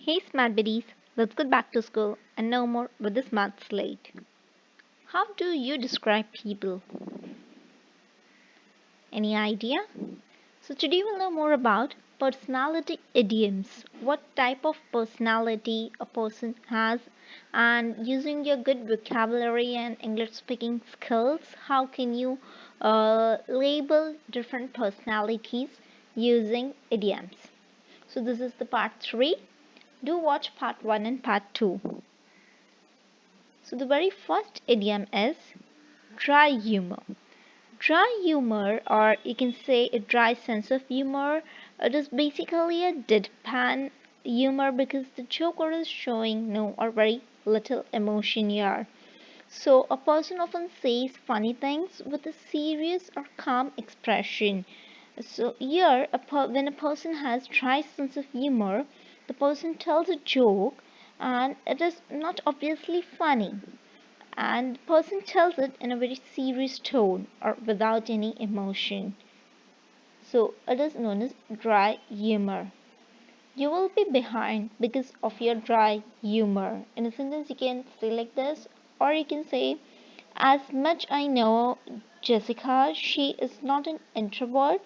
Hey smart biddies, let's get back to school and know more with the smart slate. How do you describe people? Any idea? So today we'll know more about personality idioms. What type of personality a person has, and using your good vocabulary and English speaking skills, how can you label different personalities using idioms? So this is the part 3. Do watch part 1 and part 2. So the very first idiom is dry humor. Dry humor, or you can say a dry sense of humor, it is basically a deadpan humor because the joker is showing no or very little emotion here. So a person often says funny things with a serious or calm expression. So here, when a person has dry sense of humor, the person tells a joke and it is not obviously funny, and the person tells it in a very serious tone or without any emotion. So it is known as dry humor. You will be behind because of your dry humor. In a sentence, you can say like this, or you can say, as much I know Jessica, she is not an introvert.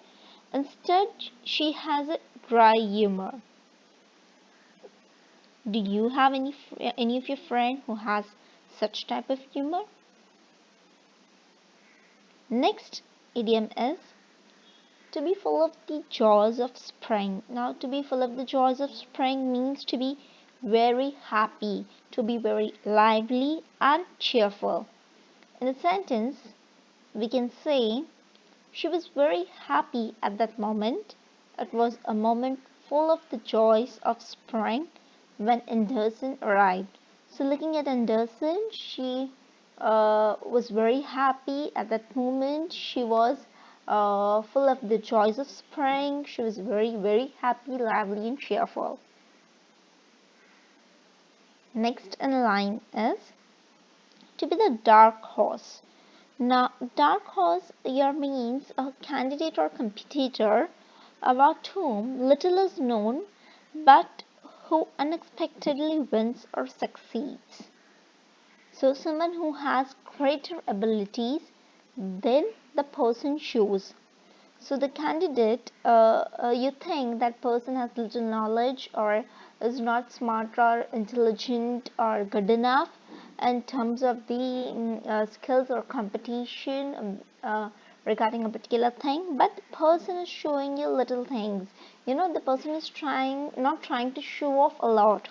Instead, she has a dry humor. Do you have any of your friend who has such type of humor? Next idiom is to be full of the joys of spring. Now, to be full of the joys of spring means to be very happy, to be very lively and cheerful. In a sentence, we can say she was very happy at that moment. It was a moment full of the joys of spring when Anderson arrived. So, looking at Anderson, she was very happy at that moment. She was full of the joys of spring. She was very, very happy, lively, and cheerful. Next in line is to be the dark horse. Now, dark horse here means a candidate or competitor about whom little is known but who unexpectedly wins or succeeds. So, someone who has greater abilities than the person shows. So, the candidate, you think that person has little knowledge or is not smart or intelligent or good enough in terms of the skills or competition regarding a particular thing, but the person is showing you little things. The person is not trying to show off a lot,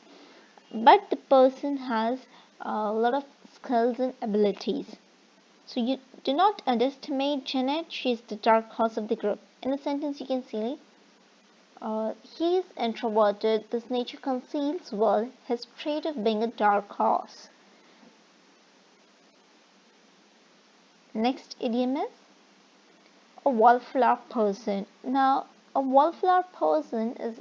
but the person has a lot of skills and abilities. So you do not underestimate Janet. She is the dark horse of the group. In the sentence, you can see he is introverted. This nature conceals well his trait of being a dark horse. Next idiom is a wallflower person. Now, a wallflower person is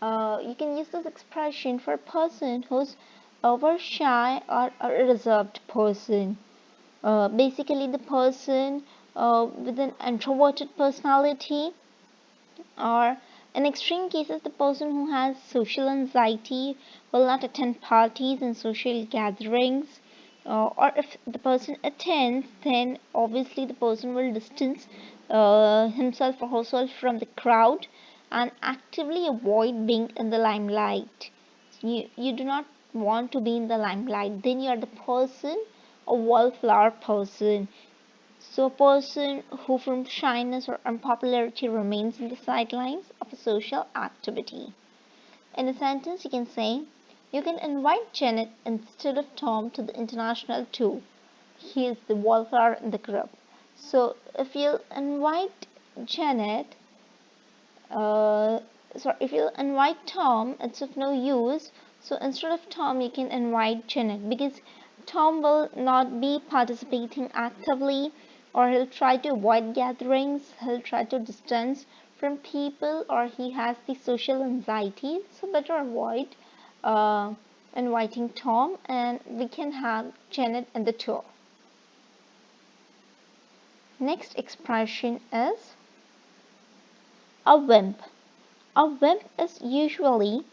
you can use this expression for a person who's over shy or a reserved person. Basically, the person with an introverted personality, or in extreme cases, the person who has social anxiety will not attend parties and social gatherings. Or if the person attends, then obviously the person will distance himself or herself from the crowd and actively avoid being in the limelight. You do not want to be in the limelight, then you are the person, a wallflower person. So a person who from shyness or unpopularity remains in the sidelines of a social activity. In a sentence, you can say, you can invite Janet instead of Tom to the international tour. He is the wallflower in the group. So if you invite Janet, if you invite Tom, it's of no use. So instead of Tom, you can invite Janet because Tom will not be participating actively, or he'll try to avoid gatherings, he'll try to distance from people, or he has the social anxiety. So better avoid uh, inviting Tom, and we can have Janet in the tour. Next expression is a wimp. A wimp is usually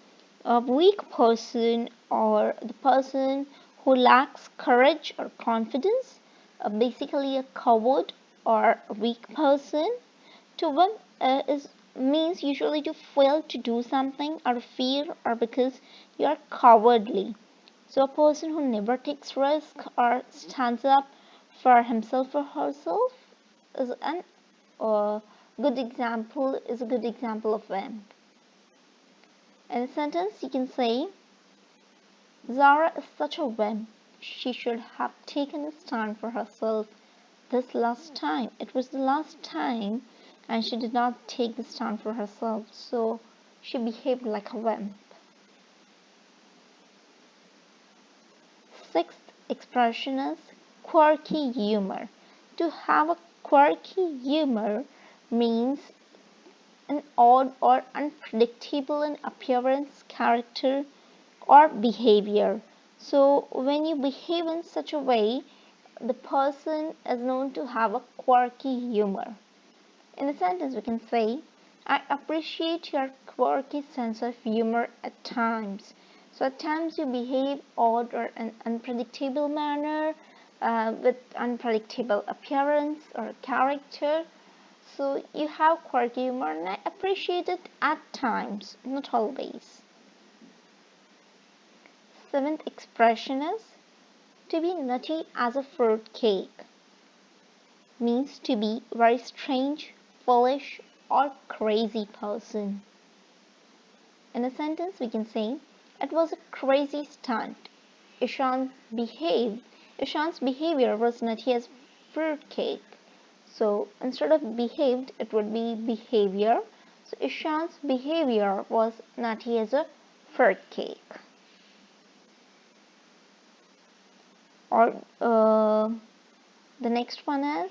A weak person or the person who lacks courage or confidence, basically a coward or a weak person. To wimp is means usually to fail to do something out of fear or because you are cowardly. So a person who never takes risk or stands up for himself or herself is an a good example of wimp. In a sentence, you can say, Zara is such a wimp. She should have taken a stand for herself this last time. It was the last time, and she did not take the stand for herself, so she behaved like a wimp. Sixth expression is quirky humor. To have a quirky humor means an odd or unpredictable in appearance, character, or behavior. So when you behave in such a way, the person is known to have a quirky humor. In a sentence, we can say, I appreciate your quirky sense of humor at times. So at times you behave odd or an unpredictable manner with unpredictable appearance or character. So you have quirky humor and I appreciate it at times, not always. Seventh expression is to be nutty as a fruitcake. Means to be very strange, foolish, or crazy person. In a sentence, we can say, it was a crazy stunt. Ishan's behavior was nutty as fruitcake. So instead of behaved, it would be behavior. So Ishan's behavior was nutty as a fruitcake. Or the next one is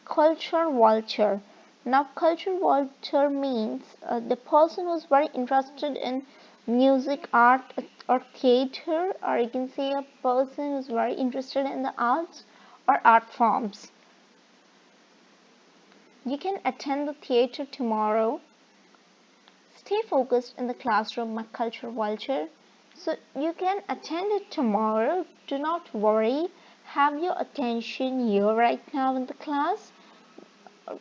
culture vulture. Now, culture vulture means the person who's very interested in music, art, or theater, or you can say a person who's very interested in the arts or art forms. You can attend the theater tomorrow. Stay focused in the classroom, my culture vulture. So you can attend it tomorrow. Do not worry. Have your attention here right now in the class,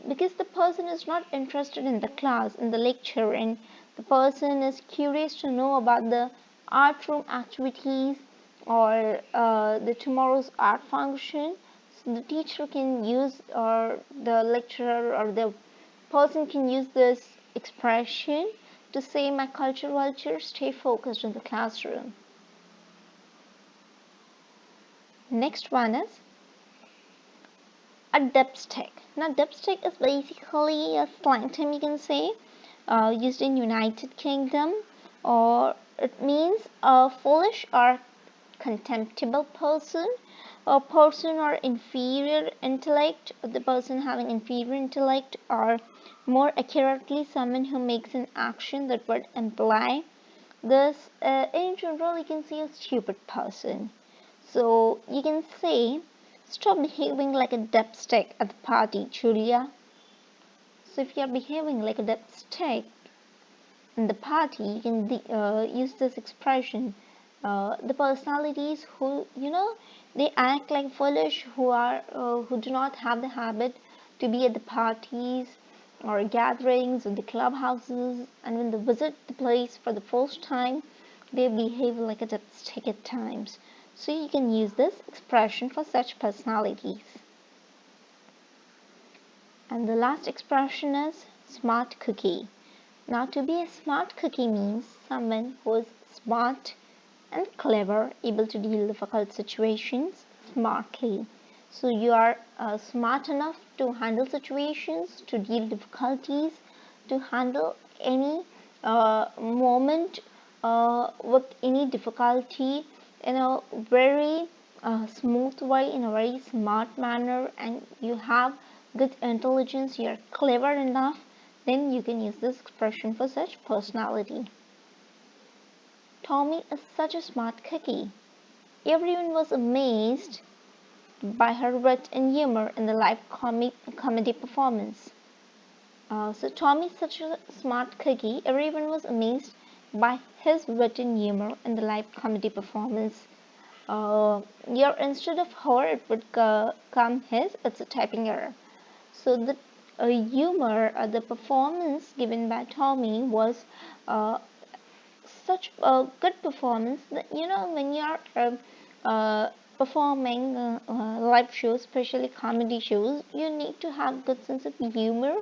because the person is not interested in the class, in the lecture, and the person is curious to know about the art room activities or the tomorrow's art function. So the teacher can use, or the lecturer or the person can use this expression to say, my culture vulture, stay focused in the classroom. Next one is a dipstick. Now, dipstick is basically a slang term, you can say, used in United Kingdom, or it means a foolish or contemptible person, a person or inferior intellect, the person having inferior intellect, or more accurately, someone who makes an action that would imply this. In general, you can say a stupid person. So you can say, stop behaving like a dipstick at the party, Julia. So if you are behaving like a dipstick in the party, you can use this expression. The personalities who, they act like foolish, who do not have the habit to be at the parties or gatherings or the clubhouses, and when they visit the place for the first time, they behave like a dipstick at times. So you can use this expression for such personalities. And the last expression is smart cookie. Now, to be a smart cookie means someone who is smart and clever, able to deal with difficult situations smartly. So you are smart enough to handle situations, to deal difficulties, to handle any moment with any difficulty in a very smooth way, in a very smart manner, and you have good intelligence, you're clever enough, then you can use this expression for such personality. Tommy is such a smart cookie. Everyone was amazed by her wit and humor in the live comedy performance. So Tommy is such a smart cookie. Everyone was amazed by his wit and humor in the live comedy performance. Here, instead of her, it would come his. It's a typing error. So the humor, the performance given by Tommy was uh, such a good performance that when you're performing live shows, especially comedy shows, you need to have good sense of humor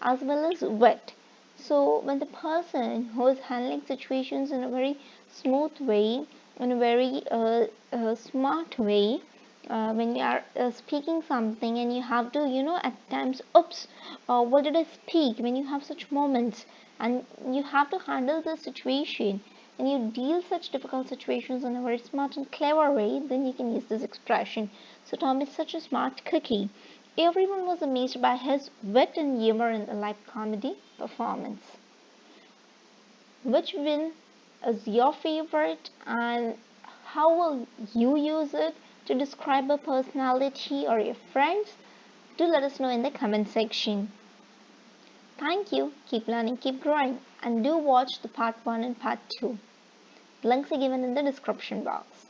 as well as wit. So when the person who is handling situations in a very smooth way, in a very smart way, when you are speaking something and you have to at times, oops, what did I speak, when you have such moments and you have to handle the situation and you deal such difficult situations in a very smart and clever way, then you can use this expression. So Tom is such a smart cookie. Everyone was amazed by his wit and humor in the live comedy performance. Which one is your favorite, and how will you use it to describe a personality or your friends? Do let us know in the comment section. Thank you. Keep learning, keep growing, and do watch the part 1 and part 2. Links are given in the description box.